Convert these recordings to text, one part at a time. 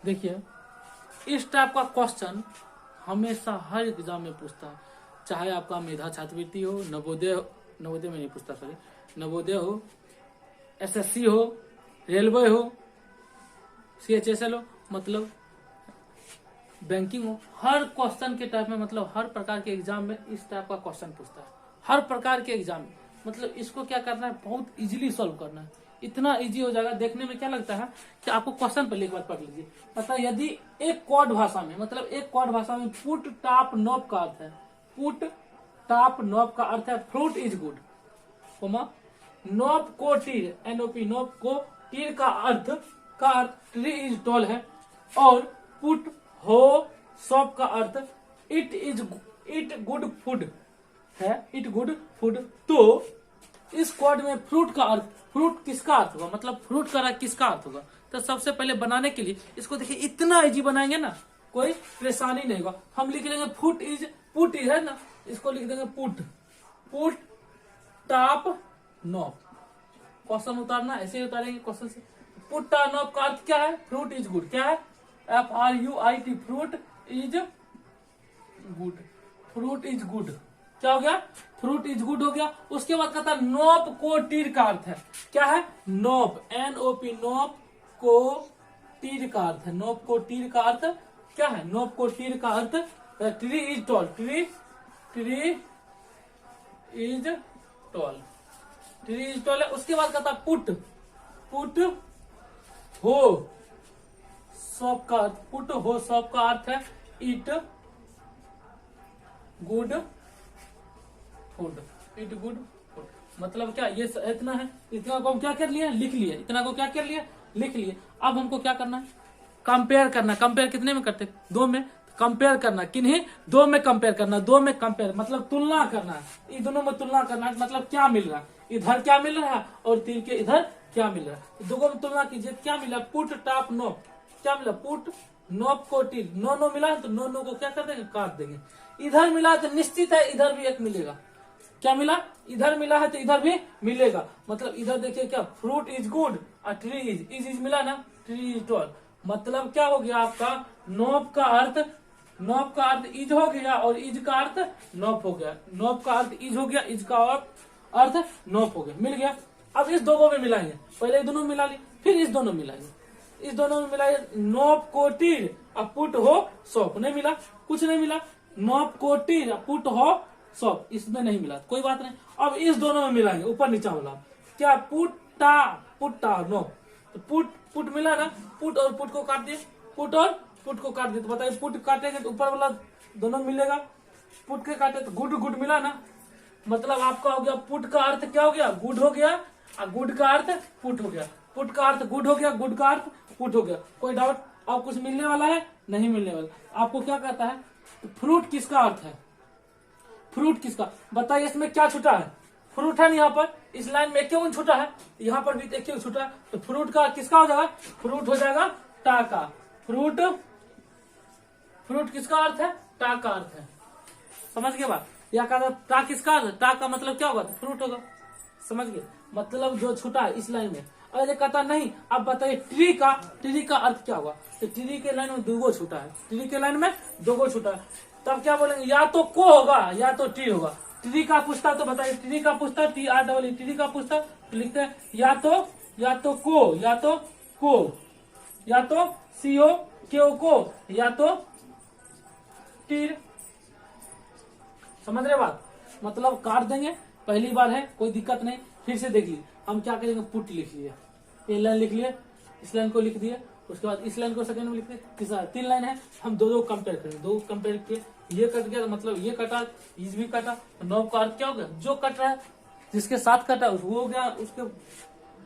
देखिए, इस टाइप का क्वेश्चन हमेशा हर एग्जाम में पूछता है, चाहे आपका मेधा छात्रवृत्ति हो, नवोदय में नहीं पूछता, सॉरी, नवोदय हो, एसएससी हो, रेलवे हो, सीएचएसएल हो, मतलब बैंकिंग हो, हर क्वेश्चन के टाइप में, मतलब हर प्रकार के एग्जाम में इस टाइप का क्वेश्चन पूछता है, हर प्रकार के एग्जाम में। मतलब इसको क्या करना है, बहुत इजीली सॉल्व करना है, इतना इजी हो जाएगा। देखने में क्या लगता है कि आपको क्वेश्चन पहले एक बार पढ़ लीजिए। मतलब यदि एक कोड भाषा में, मतलब एक कोड भाषा में पुट टाप नॉप का अर्थ है, पुट टाप नॉप का अर्थ है फ्रूट इज गुड, नॉप को टीर, एनओपी नॉप को टीर का अर्थ ट्री इज टॉल है, और पुट हो सॉप का अर्थ इट गुड फूड है, इट गुड फूड। तो इस कोड में फ्रूट का अर्थ, फ्रूट किसका अर्थ होगा, मतलब फ्रूट का किसका अर्थ होगा। तो सबसे पहले बनाने के लिए इसको देखिए, इतना इजी बनाएंगे ना, कोई परेशानी नहीं होगा। हम लिख लेंगे पुट इज है ना, इसको लिख देंगे पुट टाप नॉप। क्वेश्चन उतारना ऐसे ही उतारेंगे क्वेश्चन से। पुट टाप नॉप का अर्थ क्या है, फ्रूट इज गुड, क्या है, FRUIT, fruit is good, fruit is good. क्या हो गया, फ्रूट इज गुड हो गया। उसके बाद कहता है नॉप को टीर का अर्थ है, क्या है, नॉप, NOP, नॉप को टीर का अर्थ है, नॉप को टीर का अर्थ क्या है, नॉप को टीर का अर्थ tree is tall, tree is tall, tree is tall है। उसके बाद कहता है पुट हो सॉप का अर्थ, पुट हो सॉप का अर्थ है it good food, it good food. मतलब क्या, ये इतना है, इतना को हम क्या कर लिए, लिख लिए, इतना को क्या कर लिए, लिख लिए। अब हमको क्या करना है, कंपेयर करना। कंपेयर कितने में करते, दो में। कंपेयर करना, किन्हीं, दो में कंपेयर करना, दो में कंपेयर मतलब तुलना करना है, इन दोनों में तुलना करना है। मतलब क्या मिल रहा है, इधर क्या मिल रहा है और तीर के इधर क्या मिल रहा है, दोनों में तुलना कीजिए। क्या मिला, पुट टाप नॉप, क्या मिला, पुट नॉप को टीर, नो मिला है तो नो को क्या कर देंगे, काट देंगे। इधर मिला तो निश्चित है इधर भी एक मिलेगा। क्या मिला, इधर मिला है तो इधर भी मिलेगा। मतलब इधर देखिए क्या, फ्रूट इज गुड और ट्री इज मिला ना, ट्री इज टॉल। मतलब क्या हो गया आपका, नॉप का अर्थ इज हो गया और इज का अर्थ नॉप हो गया, नॉप का अर्थ इज हो गया, इज का अर्थ नॉप हो गया, मिल गया। अब इस दोनों में मिलाएंगे, पहले दोनों मिला ली, फिर इस दोनों मिलाएंगे, इस दोनों में मिलाए, नॉप को टीर और पुट हो सॉप, नहीं मिला, कुछ नहीं मिला। नॉप को टीर पुट हो सॉप, इसमें नहीं मिला, कोई बात नहीं। अब इस दोनों में मिलाएंगे, ऊपर नीचा वाला, क्या, पुट नॉप, तो पुट मिला ना, पुट और पुट को काट दिए, पुट और पुट को काट दिए, तो बताइए पुट काटेंगे तो ऊपर वाला दोनों मिलेगा, पुट के काटे तो गुड मिला ना। मतलब आपका हो गया, पुट का अर्थ क्या हो गया, गुड हो गया, और गुड का अर्थ पुट हो गया, पुट का अर्थ गुड हो गया, गुड का अर्थ पुट हो गया। कोई डाउट, अब कुछ मिलने वाला है, नहीं मिलने वाला। आपको क्या कहता है, तो फ्रूट किसका अर्थ है, फ्रूट किसका, बताइए इसमें क्या छूटा है, फ्रूट है ना यहाँ पर, इस लाइन में क्यों छूटा है, यहाँ पर भी क्यों छूटा है, तो फ्रूट का किसका हो जाएगा, फ्रूट हो जाएगा टा का, फ्रूट किसका अर्थ है, टा का अर्थ है। समझ गए बात, या कहा टा किसका अर्थ, टा का मतलब क्या होगा, फ्रूट होगा। समझ गए, मतलब जो छूटा है इस लाइन में। अरे कहता नहीं, अब बताइए ट्री का अर्थ क्या होगा, तो ट्री के लाइन में दो छूटा है, ट्री के लाइन में दो छूटा है, तब क्या बोलेंगे, या तो को होगा या तो टी होगा। ट्री का पूछता तो बताइए, ट्री का पूछता, TREE, ट्री का पूछता तो लिखते हैं या तो को, या तो CO को, या तो टीर। समझ रहे बात, मतलब काट देंगे, पहली बार है कोई दिक्कत नहीं। फिर से देख लीजिए, हम क्या करेंगे, पुट लिख लिए, ये लाइन लिख लिए, इस लाइन को लिख दिए, उसके बाद इस लाइन को सेकंड में लिख दिए, तीसरा, 3 लाइन है, हम दो कंपेयर करेंगे, दो कंपेयर किए, ये कट गया मतलब ये कटा, इस भी कटा, तो नॉब का अर्थ क्या हो गया, जो कट रहा है जिसके साथ कटा वो हो गया उसके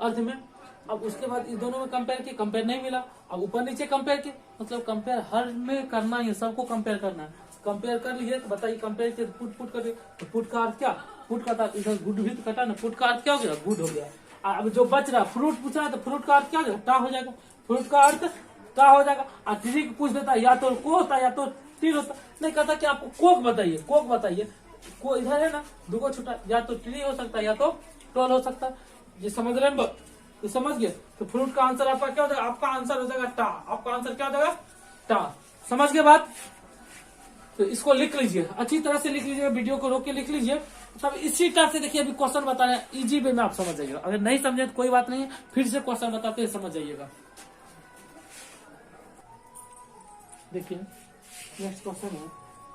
अर्थ में। अब उसके बाद इस दोनों में कंपेयर किए, कंपेयर नहीं मिला, अब ऊपर नीचे कंपेयर किए, मतलब कंपेयर हर में करना है, सबको कंपेयर करना है। कंपेयर कर लिए तो बताइए, कंपेयर किए पुट कर दिए, तो पुट का अर्थ क्या, पुट का था, इधर गुड भी तो कटा ना, पुट का अर्थ क्या हो गया, गुड हो गया। अब जो बच रहा फ्रूट पूछ रहा है, तो फ्रूट का अर्थ क्या हो जाएगा, टा हो जाएगा, फ्रूट का अर्थ टा हो जाएगा। और ट्री पूछ देता, या तो को होता या तो टीर होता, नहीं कहता कि आपको कोक बताइए, कोक बताइए, को इधर है ना, दुगो छुटा, या तो ट्री हो सकता है या तो टॉल हो सकता है। ये समझ रहे हैं, तो समझ गए। तो फ्रूट का आंसर आपका क्या हो जाएगा, आपका आंसर हो जाएगा टा, आपका आंसर क्या हो जाएगा टा। समझ गए बात। तो इसको लिख लीजिए, अच्छी तरह से लिख लीजिए, वीडियो को रोक के लिख लीजिए। सब इसी टाइप से देखिए, अभी क्वेश्चन बता रहे हैं इजी वे में, आप समझ जाइएगा। अगर नहीं समझे तो कोई बात नहीं है, फिर से क्वेश्चन बताते हैं, समझ जाइएगा। देखिए नेक्स्ट क्वेश्चन है,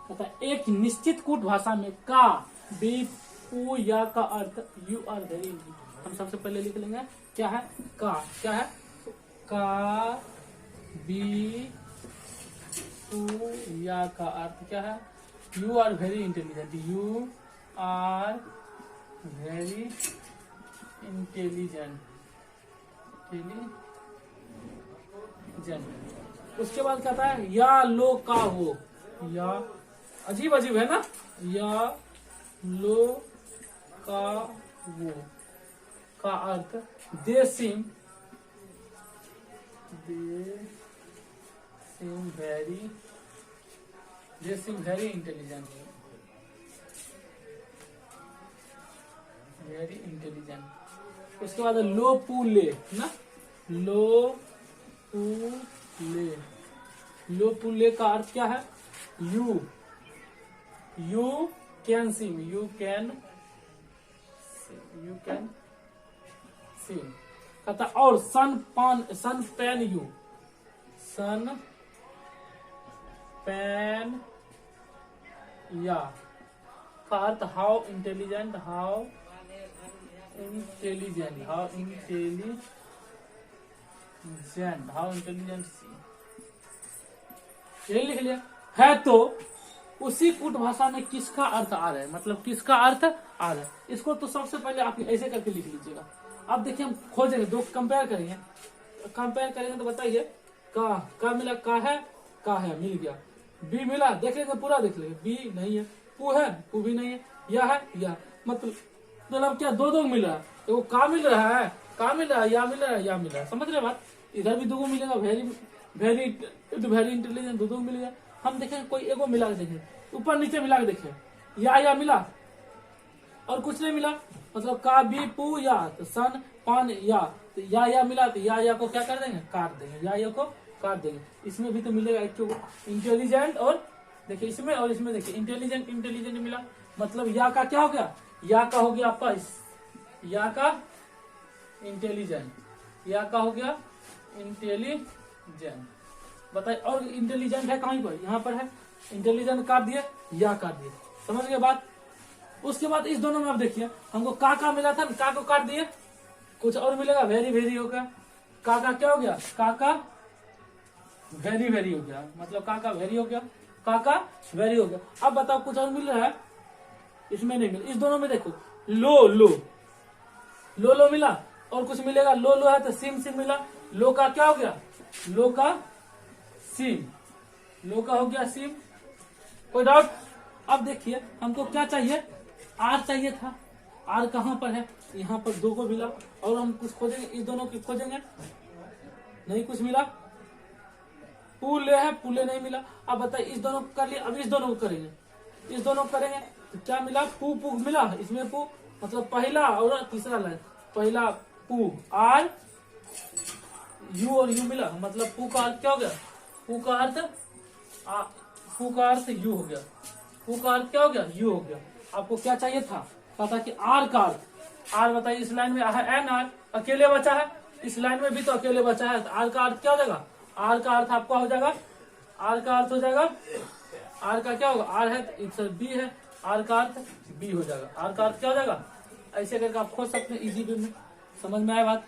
कहता है एक निश्चित कूट भाषा में का, बी, पू, या का अर्थ यू आर वेरी। हम सबसे पहले लिख लेंगे क्या है का, क्या है का, बी, पू, या का अर्थ क्या है you are very intelligent, you are very intelligent, उसके बाद कहता है या लो का हो, या अजीब अजीब है ना, या लो का वो का अर्थ they seem very intelligent, very intelligent. उसके बाद लो पू ले ना, लो पू ले, लो पू ले का अर्थ क्या है you can SIM, you can SIM. कहता और सन पेन यू, सन पेन या का अर्थ हाउ इंटेलिजेंट, हाउ इंटेलिजेंट सी, यही लिख लिया है। तो उसी कूट भाषा में किसका अर्थ आ रहा है, मतलब किसका अर्थ आ रहा है, इसको तो सबसे पहले आप ऐसे करके लिख लीजिएगा। अब देखिए हम खोजेंगे, दो कंपेयर करेंगे तो बताइए का मिला, का है मिल गया, बी मिला, देख लेंगे पूरा देख लेंगे, बी नहीं है, पू है, पू भी नहीं है, या है या, मतलब क्या दो मिल रहा है, तो का मिल रहा है, या मिल रहा है, या मिल रहा है, समझ रहे बात। इधर भी दो मिलेगा, वेरी इंटेलिजेंट, दो मिल गया। हम देखें कोई एगो मिला के देखें, ऊपर नीचे मिला के देखें, या मिला और कुछ नहीं मिला, मतलब का, बी, पू, या, तो सन, पान, या, तो या मिला, तो या को क्या कर देंगे, काट देंगे, या को काट देंगे। इसमें भी तो मिलेगा एक इंटेलिजेंट, और देखिए इसमें और इसमें देखिए इंटेलिजेंट मिला, मतलब या का क्या हो गया, या का हो गया आपका या का इंटेलिजेंट, या का हो गया इंटेलिजेंट। बताइए और इंटेलिजेंट है कहीं पर, यहाँ पर है, इंटेलिजेंट काट दिए, या काट दिए, समझ गए बात। उसके बाद इस दोनों में आप देखिए, हमको का मिला था, का को काट दिए, कुछ और मिलेगा, वेरी हो गया, का क्या हो गया, का वेरी हो गया, मतलब का वेरी हो गया, का वेरी हो गया। अब बताओ कुछ और मिल रहा है, इसमें नहीं मिला। इस दोनों में देखो लो मिला, और कुछ मिलेगा, लो है तो सिम मिला, लो का क्या हो गया, लो का हो गया सिम। कोई डाउट। अब देखिए हमको क्या चाहिए, आर चाहिए था, आर कहाँ पर है, यहाँ पर दो को मिला, और हम कुछ खोजेंगे, इस दोनों की खोजेंगे, नहीं कुछ मिला, पुले है, पुले नहीं मिला। अब बताइए इस दोनों को कर लिया, अब इस दोनों को करेंगे, तो क्या मिला, पू मिला, इसमें पू मतलब पहला और तीसरा लाइन, पहला पू, आर यू और यू मिला, मतलब पू का अर्थ क्या हो गया, पू का अर्थ यू हो गया, पू का अर्थ क्या हो गया, यू हो गया। आपको क्या चाहिए था, पता कि आर का अर्थ, आर बताइए इस लाइन में है एन आर, अकेले बचा है, इस लाइन में भी तो अकेले बचा है, तो आर का अर्थ क्या हो जाएगा, आर का अर्थ आपका हो जाएगा, आर का अर्थ हो जाएगा, आर का क्या होगा, आर है तो बी है, आर का अर्थ बी हो जाएगा, आर का अर्थ क्या हो जाएगा। ऐसे करके आप खोज सकते हैं इजी वे में, समझ में आया बात।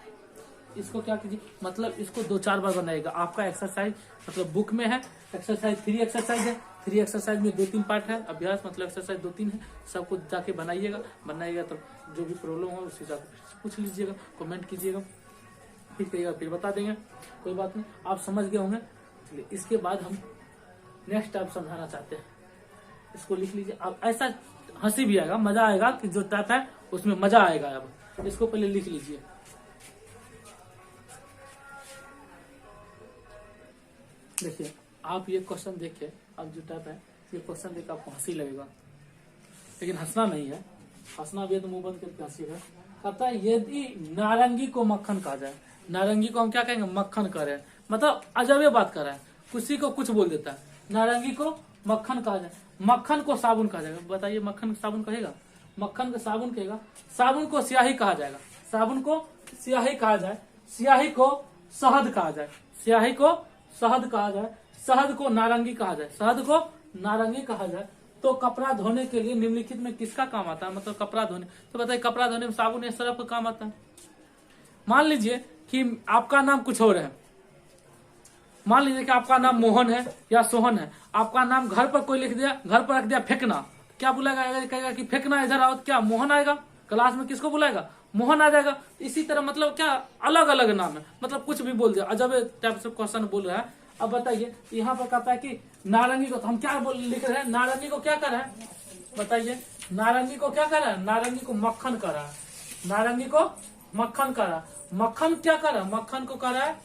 इसको क्या कीजिए, मतलब इसको 2-4 बार बनाएगा। आपका एक्सरसाइज मतलब बुक में है, एक्सरसाइज 3 एक्सरसाइज है, 3 एक्सरसाइज में 2-3 पार्ट है, अभ्यास मतलब एक्सरसाइज 2-3 है, सबको जाके बनाइएगा तो जो भी प्रॉब्लम हो उस हिसाब से पूछ लीजिएगा, कमेंट कीजिएगा, फिर कहिएगा, फिर बता देंगे, कोई बात नहीं, आप समझ गए होंगे। चलिए इसके बाद हम नेक्स्ट टाइप समझाना चाहते हैं, इसको लिख लीजिए। अब ऐसा हंसी भी आएगा, मजा आएगा कि जो टाइप है उसमें मजा आएगा। अब इसको पहले लिख लीजिए, देखिए आप ये क्वेश्चन देखिए, आप जो टाइप है ये क्वेश्चन देख आपको हंसी लगेगा, लेकिन हंसना नहीं है, हंसना भी है तो मुंह बंद करके हंसिएगा, कहता है यदि नारंगी को मक्खन कहा जाए, नारंगी को हम क्या कहेंगे, मक्खन कह रहे हैं, मतलब अजब बात कर रहा है, किसी को कुछ बोल देता है। नारंगी को मक्खन कहा जाए, मक्खन को साबुन कहा जाएगा। बताइए मक्खन को साबुन कहेगा, मक्खन को साबुन कहेगा। साबुन को स्याही कहा जाएगा, साबुन को स्याही कहा जाए, स्याही को शहद कहा जाए, स्याही को शहद कहा जाए, शहद को नारंगी कहा जाए, शहद को नारंगी कहा जाए। तो कपड़ा धोने के लिए निम्नलिखित में किसका काम आता है, मतलब कपड़ा धोने, तो बताइए कपड़ा धोने में साबुन या सरफ का काम आता है। मान लीजिए कि आपका नाम कुछ और है, मान लीजिए कि आपका नाम मोहन है या सोहन है, आपका नाम घर पर कोई लिख दिया, घर पर रख दिया फेंकना, क्या बुलाएगा, कहेगा कि फेंकना इधर आओ, क्या मोहन आएगा क्लास में, किसको बुलाएगा, मोहन आ जाएगा। इसी तरह मतलब क्या अलग अलग नाम है, मतलब कुछ भी बोल दिया, अजब टाइप से क्वेश्चन बोल रहा है। अब बताइए यहाँ पर कहता है कि नारंगी को, तो हम क्या लिख रहे हैं, नारंगी को क्या कर रहा है, बताइए नारंगी को क्या कर रहा है, नारंगी को मक्खन कर रहा है, नारंगी को मक्खन कर रहा है। मक्खन क्या कर रहा है, मक्खन को कर रहा है,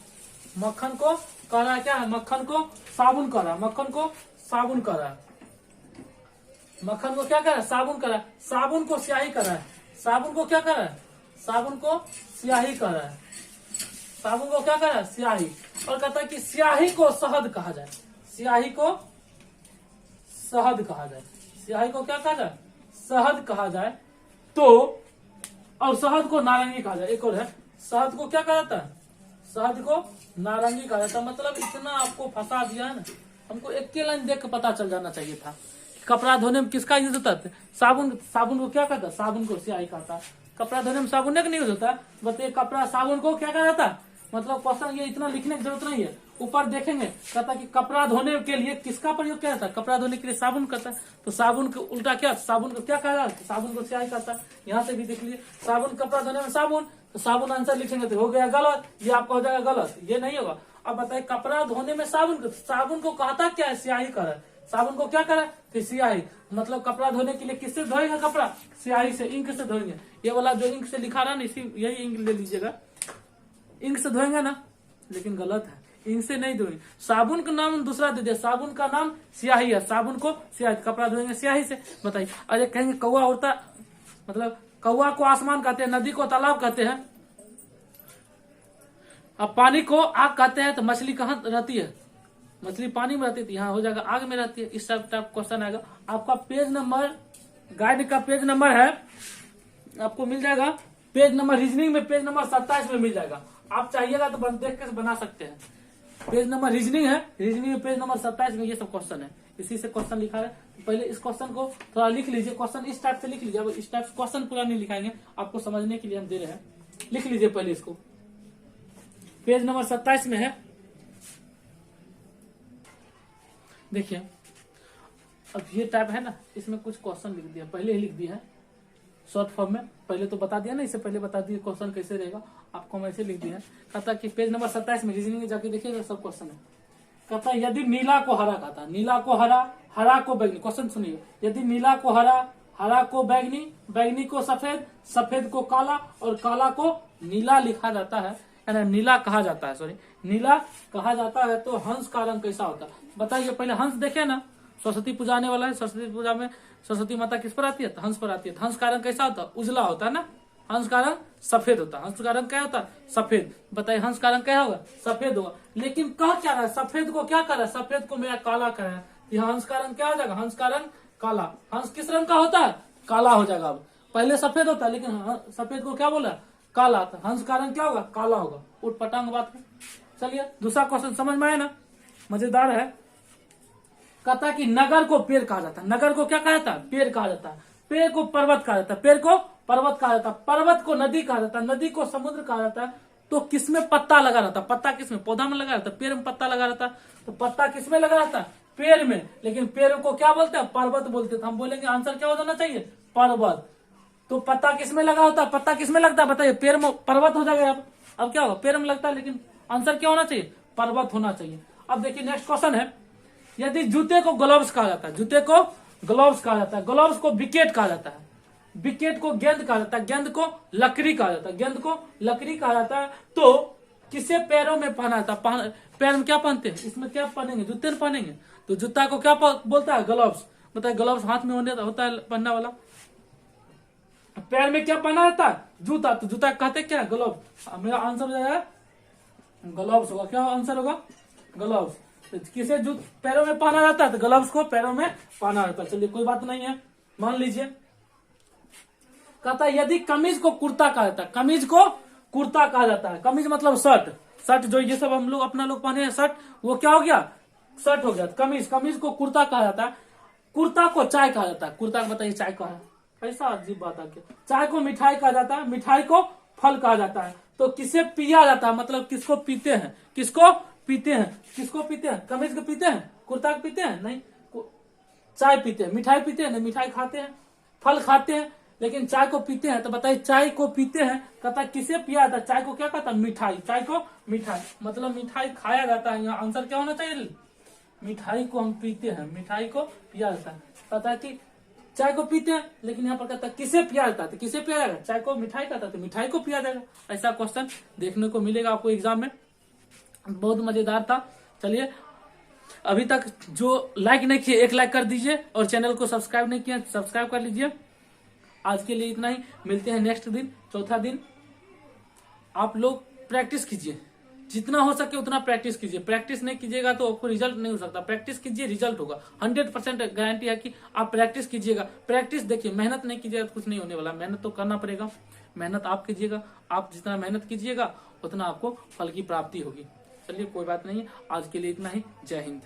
मक्खन को कर रहा है क्या है, मक्खन को साबुन कर रहा है, मक्खन को साबुन कर रहा है, मक्खन को क्या कर रहा है, साबुन कर रहा है। साबुन को स्याही कर रहा है, साबुन को क्या कर रहा है, साबुन को स्याही कर रहा है, साबुन को क्या कर रहा है, स्याही। और कहता है कि स्याही को शहद कहा जाए, स्याही को शहद कहा जाए, स्याही को क्या कहा जाए, शहद कहा जाए। तो और शहद को नारंगी कहा जाए, एक और है, शहद को क्या कहा जाता है, शहद को नारंगी कहा जाता है। मतलब इतना आपको फंसा दिया है ना, हमको एक के लाइन देख के पता चल जाना चाहिए था। कपड़ा धोने में किसका यूज होता है, साबुन, साबुन को क्या कहता है, साबुन को स्याही कहता है। कपड़ा धोने में साबुन नहीं यूज होता, बताइए कपड़ा साबुन को क्या कहा जाता है। मतलब क्वेश्चन ये इतना लिखने की जरूरत नहीं है, ऊपर देखेंगे कहता है कि कपड़ा धोने के लिए किसका प्रयोग किया जाता है, कपड़ा धोने के लिए साबुन करता है। तो साबुन को उल्टा क्या, साबुन को क्या कहा जाता है, साबुन को स्याही करता है। यहाँ से भी देख लीजिए, साबुन कपड़ा धोने में साबुन, तो साबुन आंसर लिखेंगे तो हो गया गलत, ये आपका हो जाएगा गलत, ये नहीं होगा। अब बताइए कपड़ा धोने में साबुन, साबुन को कहता क्या है, स्याही कर है, साबुन को क्या करे, तो स्याही। मतलब कपड़ा धोने के लिए किससे धोएगा कपड़ा, स्याही से, इंक से धोएंगे। ये वाला जो इंक से लिखा रहा ना, इसी यही इंक ले लीजिएगा, इंक से धोएंगे ना, लेकिन गलत है, इंक से नहीं धोएंगे। साबुन का नाम दूसरा दे दिया, साबुन का नाम स्याही है, साबुन को स्याही, कपड़ा धोएंगे स्याही से। बताइए अरे कहेंगे कौवा उड़ता, मतलब कौवा को आसमान कहते हैं, नदी को तालाब कहते हैं, अब पानी को आग कहते हैं, तो मछली कहाँ रहती है, मछली पानी में रहती थी, यहाँ हो जाएगा आग में रहती है। इस टाइप क्वेश्चन आएगा। आपका पेज नंबर, गाइड का पेज नंबर है, आपको मिल जाएगा पेज नंबर, रीजनिंग में पेज नंबर 27 में मिल जाएगा। आप चाहिएगा तो देख के बना सकते हैं। पेज नंबर रीजनिंग है, रीजनिंग में पेज नंबर 27 में ये सब क्वेश्चन है, इसी से क्वेश्चन लिखा है। तो पहले इस क्वेश्चन को थोड़ा लिख लीजिए, क्वेश्चन इस टाइप से लिख लीजिए। अब इस टाइप क्वेश्चन पूरा नहीं लिखाएंगे, आपको समझने के लिए हम दे रहे हैं, लिख लीजिए पहले इसको। पेज नंबर 27 में है, देखिए अब ये टाइप है ना, इसमें कुछ क्वेश्चन लिख दिया, पहले ही लिख दिया है शॉर्ट फॉर्म में, पहले तो बता दिया ना, इससे पहले बता दिया क्वेश्चन कैसे रहेगा, आपको हम ऐसे लिख दिया है। कहता कि पेज नंबर 27 में रीजनिंग में जाके देखिएगा सब क्वेश्चन है। कहता यदि नीला को हरा कहता, नीला को हरा, हरा को बैगनी, क्वेश्चन सुनिए, यदि नीला को हरा, हरा को बैगनी, बैगनी को सफेद, सफेद को काला और काला को नीला लिखा जाता है, यानी नीला कहा जाता है, सॉरी नीला कहा जाता है, तो हंस का रंग कैसा होता है। बताइए पहले हंस देखे ना, सरस्वती पूजा आने वाला है, सरस्वती पूजा में सरस्वती माता किस पर आती है, तो हंस पर आती है। हंस का रंग कैसा होता है, उजला होता है ना, हंस का रंग सफेद होता है, हंस का रंग क्या होता है, सफेद। बताइए हंस का रंग क्या होगा, सफेद होगा। लेकिन कह क्या रहा है, सफेद को क्या कर रहा है, सफेद को मेरा काला कर रहा है, यहाँ हंस का रंग क्या हो जाएगा, हंस का रंग काला। हंस किस रंग का होता है, काला हो जाएगा। अब पहले सफेद होता है, लेकिन सफेद को क्या बोला, काला था, हंस का रंग क्या होगा, काला होगा। उठ पटांग बात है। चलिए दूसरा क्वेश्चन समझ में आया ना, मजेदार है। कहता है कि नगर को पेड़ कहा जाता है, नगर को क्या कहा जाता है, पेड़ कहा जाता है, पेड़ को पर्वत कहा जाता है, पेड़ को पर्वत कहा जाता है, पर्वत को नदी कहा जाता है, नदी को समुद्र कहा जाता है। तो किसमें पत्ता लगा रहता है, पत्ता किसमें, पौधा में लगा रहता है, पेड़ में पत्ता लगा रहता है, तो पत्ता किसमें लगा रहता है, पेड़ में। लेकिन पेड़ को क्या बोलते हैं, पर्वत बोलते हैं। तो हम बोलेंगे आंसर क्या हो जाना चाहिए, पर्वत। तो पत्ता किसमें लगा होता है, पत्ता किसमें लगता है, बताइए, पेड़ में, पर्वत हो जाएगा। अब क्या होगा, पेड़ में लगता है, लेकिन आंसर क्या होना चाहिए, पर्वत होना चाहिए। अब देखिए नेक्स्ट क्वेश्चन है, यदि जूते को ग्लव्स कहा जाता है, जूते को ग्लव्स कहा जाता है, ग्लव्स को विकेट कहा जाता है, विकेट को गेंद कहा जाता है, गेंद को लकड़ी कहा जाता है, गेंद को लकड़ी कहा जाता है। तो किसे पैरों में पहना जाता है, पैर में क्या पहनते हैं, इसमें क्या पहनेंगे, जूते पहनेंगे। तो जूता को क्या बोलता है, ग्लव्स। बताए ग्लव्स हाथ में होता है पहनने वाला, पैर में क्या पहना जाता है, जूता, तो जूता कहते क्या है? ग्लोव्स। मेरा आंसर हो जाएगा ग्लोव्स होगा। क्या आंसर होगा? ग्लोव्स। किसे जूत पैरों में पहना जाता है? तो ग्लव्स को पैरों में पहना जाता है। चलिए कोई बात नहीं है, मान लीजिए। कहता है यदि कमीज को कुर्ता कहा जाता है, कमीज को कुर्ता कहा जाता है। कमीज मतलब शर्ट, शर्ट जो ये सब हम लोग अपना लोग पहने हैं शर्ट, वो क्या हो गया? शर्ट हो गया। कमीज, कमीज को कुर्ता कहा जाता है। कुर्ता को चाय कहा जाता है। कुर्ता को बताइए चाय कहा है? ऐसा अजीब बात है। चाय को मिठाई कहा जाता है, मिठाई को फल कहा जाता है। तो किसे पिया जाता है, मतलब किसको पीते हैं? किसको पीते हैं? किसको पीते हैं? कमीज को पीते हैं? कुर्ता को पीते हैं? नहीं। चाय पीते हैं। मिठाई पीते हैं? नहीं। मिठाई खाते हैं, फल खाते हैं, लेकिन चाय को पीते हैं। तो बताइए चाय को पीते हैं, कहता है किसे पिया जाता है? चाय को क्या कहता है? मिठाई। चाय को मिठाई, मतलब मिठाई खाया जाता है। यहाँ आंसर क्या होना चाहिए? मिठाई को हम पीते हैं, मिठाई को पिया जाता है। पता है कि चाय को पीते हैं, लेकिन यहाँ पर कहता है किसे पिया जाता है? तो किसे पिया जाएगा? चाय को मिठाई कहता है, तो मिठाई को पिया जाएगा। ऐसा क्वेश्चन देखने को मिलेगा आपको एग्जाम में। बहुत मजेदार था। चलिए, अभी तक जो लाइक नहीं किए, एक लाइक कर दीजिए, और चैनल को सब्सक्राइब नहीं किया सब्सक्राइब कर लीजिए। आज के लिए इतना ही, मिलते हैं नेक्स्ट दिन, चौथा दिन। आप लोग प्रैक्टिस कीजिए, जितना हो सके उतना प्रैक्टिस कीजिए। प्रैक्टिस नहीं कीजिएगा तो आपको रिजल्ट नहीं हो सकता। प्रैक्टिस कीजिए, रिजल्ट होगा। 100% गारंटी है कि आप प्रैक्टिस कीजिएगा। प्रैक्टिस देखिए, मेहनत नहीं कीजिएगा तो कुछ नहीं होने वाला। मेहनत तो करना पड़ेगा, मेहनत आप कीजिएगा। आप जितना मेहनत कीजिएगा उतना आपको फल की प्राप्ति होगी। चलिए कोई बात नहीं है, आज के लिए इतना ही। जय हिंद।